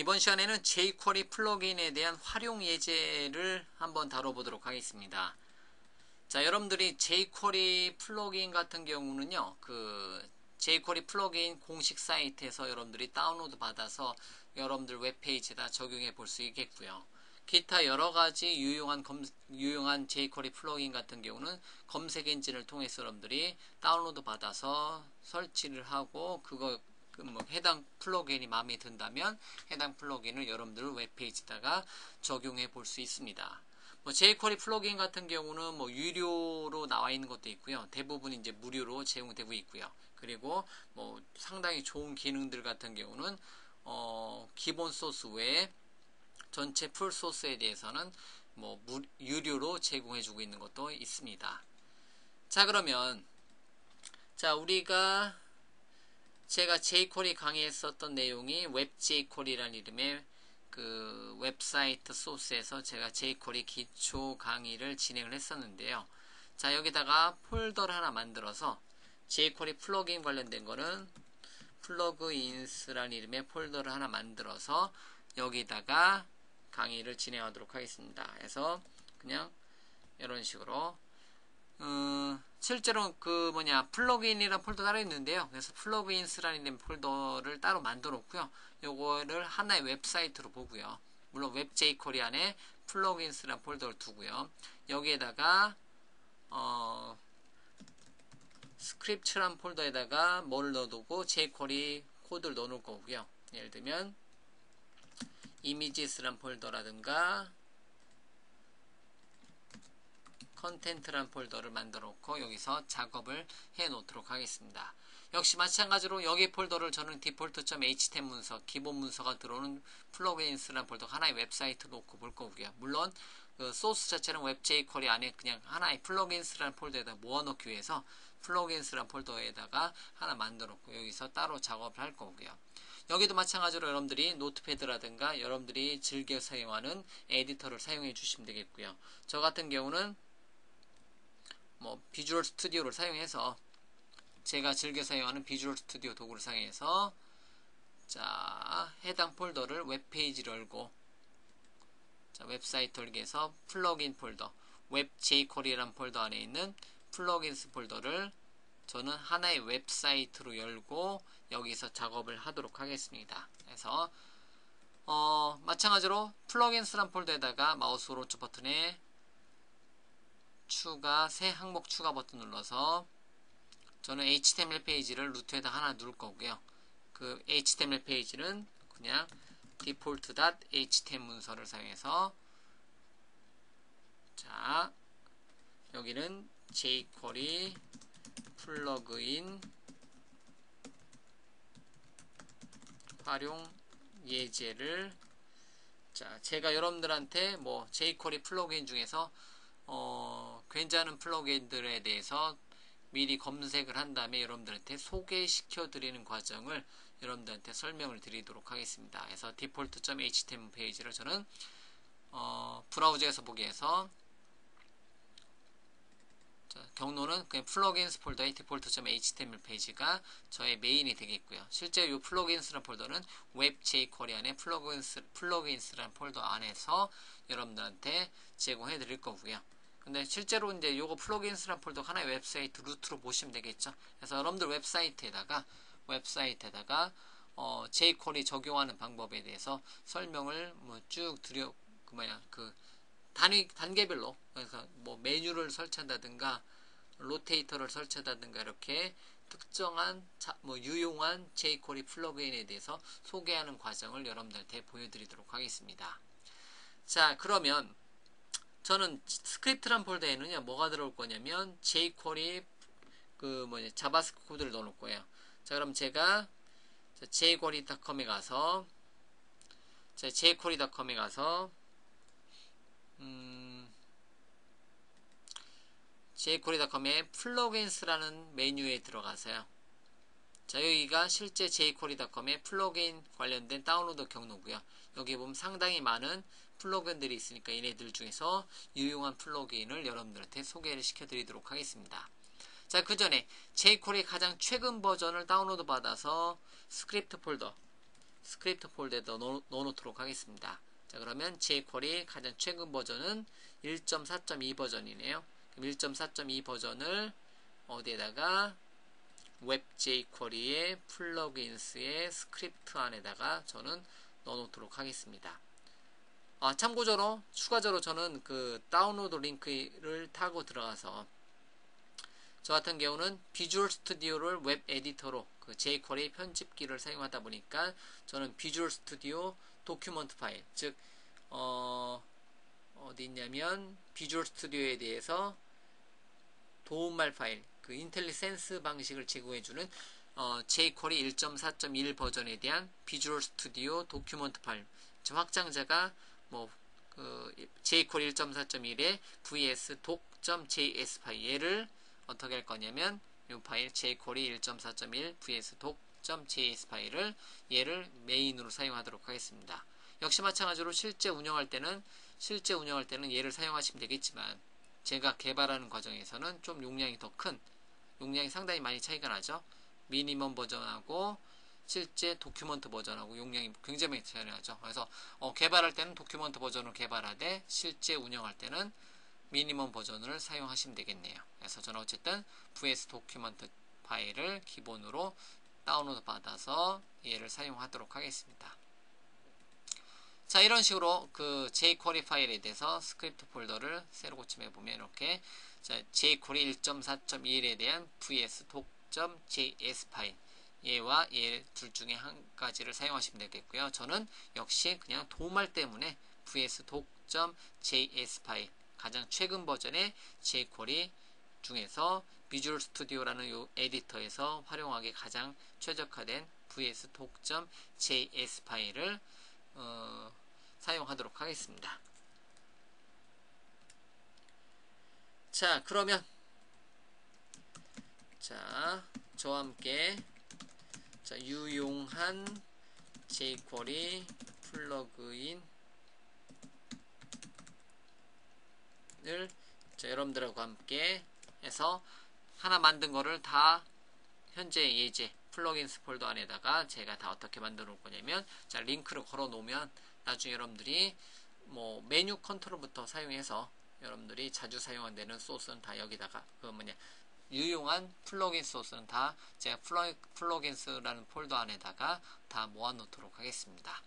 이번 시간에는 jQuery 플러그인에 대한 활용 예제를 한번 다뤄보도록 하겠습니다. 자, 여러분들이 jQuery 플러그인 같은 경우는요, jQuery 플러그인 공식 사이트에서 여러분들이 다운로드 받아서 여러분들 웹페이지에다 적용해 볼 수 있겠고요. 기타 여러가지 유용한 jQuery 플러그인 같은 경우는 검색 엔진을 통해서 여러분들이 다운로드 받아서 설치를 하고 해당 플러그인이 마음에 든다면 해당 플러그인을 여러분들 웹페이지에다가 적용해 볼 수 있습니다. jQuery 플러그인 같은 경우는 유료로 나와 있는 것도 있고요. 대부분 이제 무료로 제공되고 있고요. 그리고 상당히 좋은 기능들 같은 경우는 기본 소스 외에 전체 풀 소스에 대해서는 유료로 제공해 주고 있는 것도 있습니다. 자, 그러면 제가 jQuery 강의했었던 내용이 웹jQuery라는 이름의 웹사이트 소스에서 제가 jQuery 기초 강의를 진행을 했었는데요. 자, 여기다가 폴더를 하나 만들어서 jQuery 플러그인 관련된 거는 플러그인스라는 이름의 폴더를 하나 만들어서 여기다가 강의를 진행하도록 하겠습니다. 그래서 그냥 이런 식으로 실제로 플러그인이라는 폴더 따로 있는데요. 그래서 플러그인스라는 폴더를 따로 만들었고요. 요거를 하나의 웹사이트로 보고요. 물론 웹jQuery 안에 플러그인스라는 폴더를 두고요. 여기에다가 스크립트란 폴더에다가 뭐를 넣어두고 jQuery 코드를 넣어놓을 거고요. 예를 들면 이미지스란 폴더라든가 컨텐트란 폴더를 만들어 놓고 여기서 작업을 해 놓도록 하겠습니다. 역시 마찬가지로 여기 폴더를 저는 default.html 문서, 기본 문서가 들어오는 플러그인스란 폴더 하나의 웹사이트 놓고 볼 거고요. 물론 소스 자체는 웹jQuery 안에 그냥 하나의 플러그인스란 폴더에다 모아놓기 위해서 플러그인스란 폴더에다가 하나 만들어 놓고 여기서 따로 작업을 할 거고요. 여기도 마찬가지로 여러분들이 노트패드라든가 여러분들이 즐겨 사용하는 에디터를 사용해 주시면 되겠고요. 저 같은 경우는 비주얼 스튜디오를 사용해서 제가 즐겨 사용하는 비주얼 스튜디오 도구를 사용해서 해당 폴더를 웹페이지를 열고 웹사이트 열기에서 플러그인 폴더 웹jQuery라는 폴더 안에 있는 플러그인스 폴더를 저는 하나의 웹사이트로 열고 여기서 작업을 하도록 하겠습니다. 그래서 마찬가지로 플러그인스란 폴더에다가 마우스 오른쪽 버튼에 새 항목 추가 버튼 눌러서 저는 HTML 페이지를 루트에다 하나 누를 거고요. 그 HTML 페이지는 그냥 default.html 문서를 사용해서 여기는 jQuery 플러그인 활용 예제를 제가 여러분들한테 jQuery 플러그인 중에서 괜찮은 플러그인들에 대해서 미리 검색을 한 다음에 여러분들한테 소개시켜 드리는 과정을 여러분들한테 설명을 드리도록 하겠습니다. 그래서 default.html 페이지를 저는 브라우저에서 보기 위해서 경로는 그냥 플러그인스 폴더의 default.html 페이지가 저의 메인이 되겠고요. 실제 이 플러그인스라는 폴더는 웹jQuery 안에 플러그인스라는 폴더 안에서 여러분들한테 제공해 드릴 거고요. 근데 실제로 이제 요거 플러그인스라는 폴더 하나의 웹사이트 루트로 보시면 되겠죠. 그래서 여러분들 웹사이트에다가 jQuery 적용하는 방법에 대해서 설명을 쭉 단계별로 그래서 메뉴를 설치한다든가 로테이터를 설치한다든가 이렇게 특정한 유용한 jQuery 플러그인에 대해서 소개하는 과정을 여러분들한테 보여드리도록 하겠습니다. 자, 그러면 저는 스크립트란 폴더에는요 뭐가 들어올 거냐면 jQuery 자바스크립트 코드를 넣어놓을 거예요. 자, 그럼 제가 jQuery.com에 가서 jQuery.com의 플러그인스라는 메뉴에 들어가서요. 여기가 실제 jQuery.com의 플러그인 관련된 다운로드 경로고요. 여기 보면 상당히 많은 플러그인들이 있으니까 얘네들 중에서 유용한 플러그인을 여러분들한테 소개를 시켜드리도록 하겠습니다. 자, 그 전에 jQuery 가장 최근 버전을 다운로드 받아서 스크립트 스크립트 폴더에 넣어놓도록 하겠습니다. 자, 그러면 jQuery 가장 최근 버전은 1.4.2 버전이네요. 그럼 1.4.2 버전을 어디에다가 웹 jQuery의 플러그인스의 스크립트 안에다가 저는 넣어놓도록 하겠습니다. 참고적으로 추가적으로 저는 그 다운로드 링크를 타고 들어가서 저 같은 경우는 비주얼 스튜디오를 웹 에디터로 그 jQuery 편집기를 사용하다 보니까 저는 비주얼 스튜디오 도큐먼트 파일, 즉 어디 있냐면 비주얼 스튜디오에 대해서 도움말 파일, 그 인텔리센스 방식을 제공해주는 jQuery 1.4.1 버전에 대한 비주얼 스튜디오 도큐먼트 파일, 즉 확장자가 jQuery 1.4.1에 vs.doc.js 파일, 얘를 어떻게 할 거냐면 이 파일 jQuery 1.4.1 vs.doc.js 파일을 얘를 메인으로 사용하도록 하겠습니다. 역시 마찬가지로 실제 운영할 때는 얘를 사용하시면 되겠지만 제가 개발하는 과정에서는 좀 용량이 더 큰, 용량이 상당히 많이 차이가 나죠. 미니멈 버전하고 실제 도큐먼트 버전하고 용량이 굉장히 많이 차이가 나죠. 그래서 개발할 때는 도큐먼트 버전을 개발하되 실제 운영할 때는 미니멈 버전을 사용하시면 되겠네요. 그래서 저는 어쨌든 vs 도큐먼트 파일을 기본으로 다운로드 받아서 얘를 사용하도록 하겠습니다. 자, 이런 식으로 그 jQuery 파일에 대해서 스크립트 폴더를 새로 고침해 보면 이렇게 jQuery 1.4.1에 대한 vs.doc.js 파일, 얘와 얘 둘 중에 한 가지를 사용하시면 되겠고요. 저는 역시 그냥 도움말 때문에 vs.doc.js 파일, 가장 최근 버전의 jQuery 중에서 비주얼 스튜디오라는 이 에디터에서 활용하기 가장 최적화된 vs.doc.js 파일을 사용하도록 하겠습니다. 자, 그러면 저와 함께 유용한 jQuery 플러그인을 여러분들하고 함께 해서 하나 만든 거를 다 현재 예제 플러그인스 폴더 안에다가 제가 다 어떻게 만들어 놓을 거냐면, 링크를 걸어 놓으면 나중에 여러분들이 메뉴 컨트롤부터 사용해서 여러분들이 자주 사용하는 소스는 다 여기다가 유용한 플러그인 소스는 다 제가 플러그인스라는 폴더 안에다가 다 모아 놓도록 하겠습니다.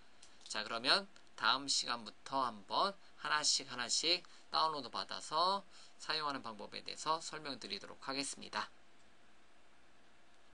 자, 그러면 다음 시간부터 한번 하나씩 다운로드 받아서 사용하는 방법에 대해서 설명드리도록 하겠습니다.